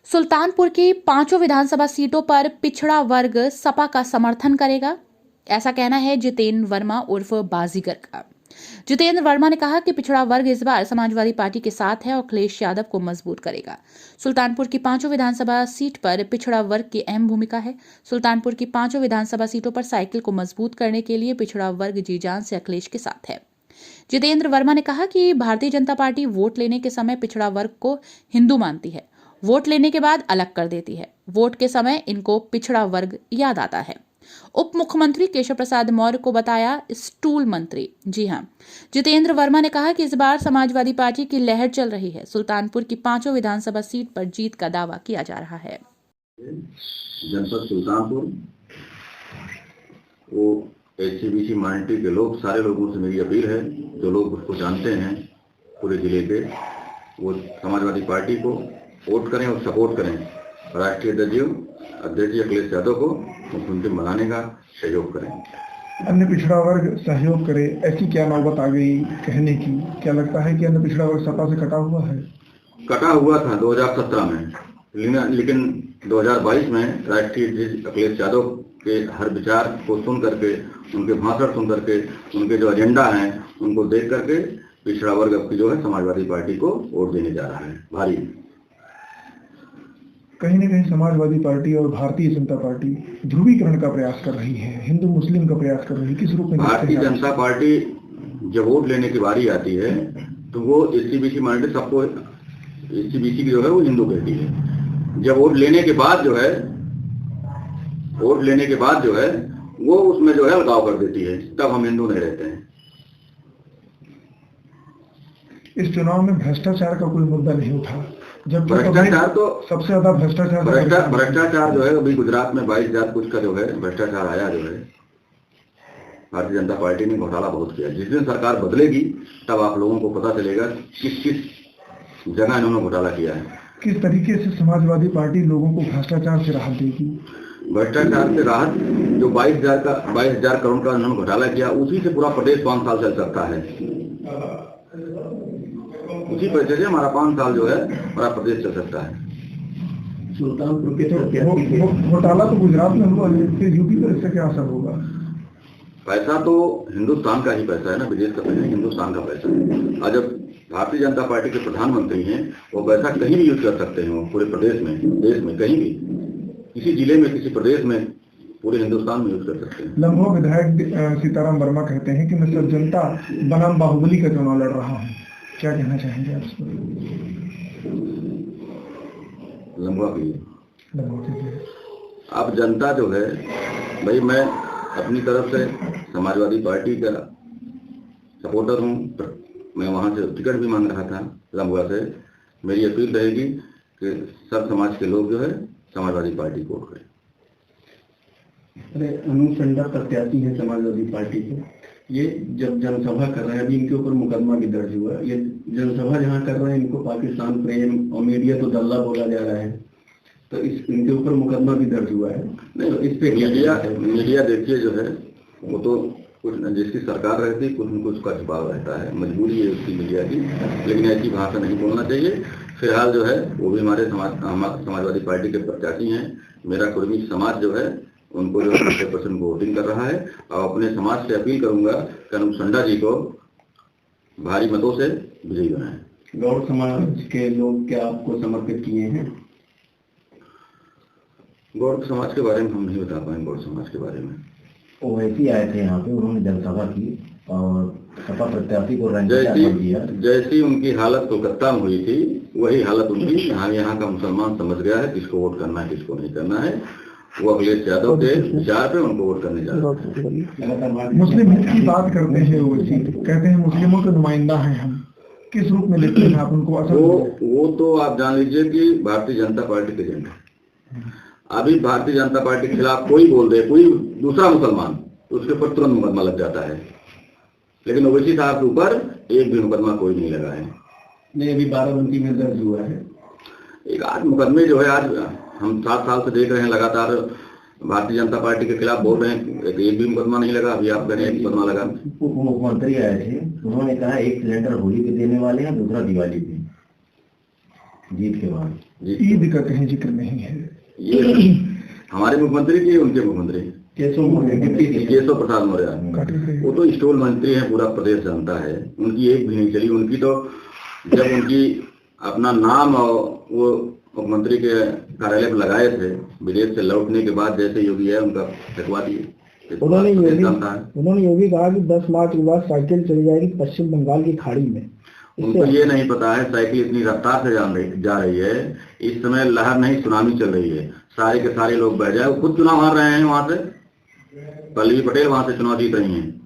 सुल्तानपुर की 5 विधानसभा सीटों पर पिछड़ा वर्ग सपा का समर्थन करेगा, ऐसा कहना है जितेंद्र वर्मा उर्फ बाजीगर का। जितेंद्र वर्मा ने कहा कि पिछड़ा वर्ग इस बार समाजवादी पार्टी के साथ है और अखिलेश यादव को मजबूत करेगा। सुल्तानपुर की 5 विधानसभा सीट पर पिछड़ा वर्ग की अहम भूमिका है। सुल्तानपुर की 5 विधानसभा सीटों पर साइकिल को मजबूत करने के लिए पिछड़ा वर्ग जी जान से अखिलेश के साथ है। जितेंद्र वर्मा ने कहा कि भारतीय जनता पार्टी वोट लेने के समय पिछड़ा वर्ग को हिंदू मानती है, वोट लेने के बाद अलग कर देती है। वोट के समय इनको पिछड़ा वर्ग याद आता है। उप मुख्यमंत्री केशव प्रसाद मौर्य को बताया स्टूल मंत्री। जी हां, जितेंद्र वर्मा ने कहा कि इस बार समाजवादी पार्टी की लहर चल रही है। सुल्तानपुर की 5 विधानसभा सीट पर जीत का दावा किया जा रहा है। जनपद सुल्तानपुर वो एचसीबीसी माइनॉरिटी के लोग, सारे लोगों से मेरी अपील है, जो लोग उसको जानते हैं पूरे जिले के, वो समाजवादी पार्टी को वोट करें और सपोर्ट करें। राष्ट्रीय अध्यक्ष अखिलेश यादव को मुख्यमंत्री बनाने का सहयोग करें। अन्य पिछड़ा वर्ग सहयोग करे, ऐसी क्या नौबत आ गई कहने की? क्या लगता है कि अन्य पिछड़ा वर्ग सपा से कटा हुआ है? कटा हुआ था 2017 में, लेकिन 2022 में राष्ट्रीय अध्यक्ष अखिलेश यादव के हर विचार को सुन करके, उनके भाषण सुन करके, उनके जो एजेंडा हैं उनको देख करके पिछड़ा वर्ग अब की जो है समाजवादी पार्टी को वोट देने जा रहा है भारी। कहीं न कहीं समाजवादी पार्टी और भारतीय जनता पार्टी ध्रुवीकरण का प्रयास कर रही है, हिंदू मुस्लिम का प्रयास कर रही है, किस रूप में? भारतीय जनता पार्टी जब वोट लेने की बारी आती है तो वो एससीबीसी माइनॉरिटी सबको, एससीबीसी की जो है वो हिंदू कहती है। जब वोट लेने के बाद जो है वो उसमें जो है अलगाव कर देती है, तब हम हिंदू नहीं रहते हैं। इस चुनाव में भ्रष्टाचार का कोई मुद्दा नहीं उठा, जब भ्रष्टाचार तो सबसे ज्यादा भ्रष्टाचार जो है अभी गुजरात में 22,000 कुछ का जो है भ्रष्टाचार आया, जो है भारतीय जनता पार्टी ने घोटाला बहुत किया। जिस दिन सरकार बदलेगी तब आप लोगों को पता चलेगा किस किस जगह इन्होंने घोटाला किया है। किस तरीके से समाजवादी पार्टी लोगों को भ्रष्टाचार से राहत देगी? भ्रष्टाचार से राहत, जो 22,000 करोड़ का इन्होंने घोटाला किया, उसी से पूरा प्रदेश 5 साल चल सकता है। उसी पैसे से हमारा 5 साल जो है हमारा प्रदेश चल सकता है। सुल्तानपुर के घोटाला तो गुजरात में हुआ, फिर यूपी पर इससे क्या असर होगा? पैसा तो हिंदुस्तान का ही पैसा है ना, विदेश का पैसा है, हिंदुस्तान का पैसा है। और जब भारतीय जनता पार्टी के प्रधानमंत्री हैं, वो पैसा कहीं भी यूज कर सकते हैं, वो पूरे प्रदेश में, देश में कहीं भी, किसी जिले में, किसी प्रदेश में, पूरे हिंदुस्तान में यूज कर सकते हैं। लम्बो विधायक सीताराम वर्मा कहते हैं कि मैं सब जनता बनाम बाहुबली का चुनाव लड़ रहा हूँ, क्या कहना चाहेंगे आप? लम्बा के लिए अब जनता जो है, भाई मैं अपनी तरफ से समाजवादी पार्टी का सपोर्टर हूँ, मैं वहाँ से टिकट भी मांग रहा था लम्बुआ से। मेरी अपील रहेगी कि सब समाज के लोग जो है समाजवादी पार्टी को वोट करें। अरे अनुसंधा प्रत्याशी है समाजवादी पार्टी के, ये जब जनसभा कर रहे हैं, अभी इनके ऊपर मुकदमा भी दर्ज हुआ। ये जनसभा जहाँ कर रहे हैं, इनको पाकिस्तान प्रेम और मीडिया तो दल्ला बोला जा रहा है, तो इनके ऊपर मुकदमा भी दर्ज हुआ है। नहीं, तो इस पे मीडिया देखिए जो है वो तो कुछ जिसकी सरकार रहती है, कुछ न कुछ का छुपाव रहता है, मजबूरी है उसकी मीडिया की, लेकिन ऐसी भाषा नहीं बोलना चाहिए। फिलहाल जो है वो भी हमारे समाजवादी पार्टी के प्रत्याशी हैं। मेरा कुर्मी समाज जो है उनको जो 90% वोटिंग कर रहा है, और अपने समाज से अपील करूंगा कि अनुसंधा जी को भारी मतों से विजयी बनाएं। गौड़ समाज के लोग क्या आपको समर्पित किए हैं? गौड़ समाज के बारे में हम नहीं बता पाएंगे। गौड़ समाज के बारे में ओवैसी आए थे यहाँ पे, उन्होंने जनसभा की और सपा प्रत्याशी को जैसी उनकी हालत कोलकाता में हुई थी, वही हालत उनकी यहाँ का मुसलमान समझ गया है किसको वोट करना है, किसको नहीं करना है। वो अखिलेश यादव के विचार पे उनको वोट करने जा रहे हैं। मुस्लिम हित की बात करते हैं, ओवैसी कहते हैं मुस्लिमों के नुमाइंदा हैं हम, किस रूप में लेते हैं आप उनको? वो तो आप जान लीजिए कि भारतीय जनता पार्टी के एजेंट है। अभी भारतीय जनता पार्टी के खिलाफ कोई बोल दे, कोई दूसरा मुसलमान, तो उसके ऊपर तुरंत मुकदमा लग जाता है, लेकिन ओवैसी साहब के ऊपर एक भी मुकदमा कोई नहीं लगा है। नहीं, अभी बाराबंकी में दर्ज हुआ है एक आध मुकदमे जो है। आज हम 7 साल से देख रहे हैं लगातार भारतीय जनता पार्टी के खिलाफ बोल रहे हैं, एक भी मुकदमा नहीं लगा। अभी आप कह रहे हैं एक मुकदमा लगा। उप मुख्यमंत्री आए थे, उन्होंने कहा एक सिलेंडर होली पे देने वाले हैं, दूसरा दिवाली पे, जीत के बाद। ईद का कहीं जिक्र नहीं है। ये हमारे मुख्यमंत्री की, उनके मुख्यमंत्री केशव प्रसाद मौर्य, वो तो स्टोल मंत्री है, पूरा प्रदेश जानता है। उनकी एक भी नहीं चली। उनकी तो जब उनकी अपना नाम और वो मुख्यमंत्री के कार्यालय पर लगाए थे, विदेश से लौटने के बाद जैसे योगी है उनका फेंकवा दिए। उन्होंने योगी कहा कि 10 मार्च के बाद साइकिल चली जाएगी पश्चिम बंगाल की खाड़ी में। उनको ये नहीं पता है साइकिल इतनी रफ्तार से जा रही है, इस समय लहर नहीं सुनामी चल रही है, सारे के सारे लोग बह जाए। वो खुद चुनाव हार रहे हैं वहां से, पल्लवी पटेल वहां से चुनाव जीत रही हैं।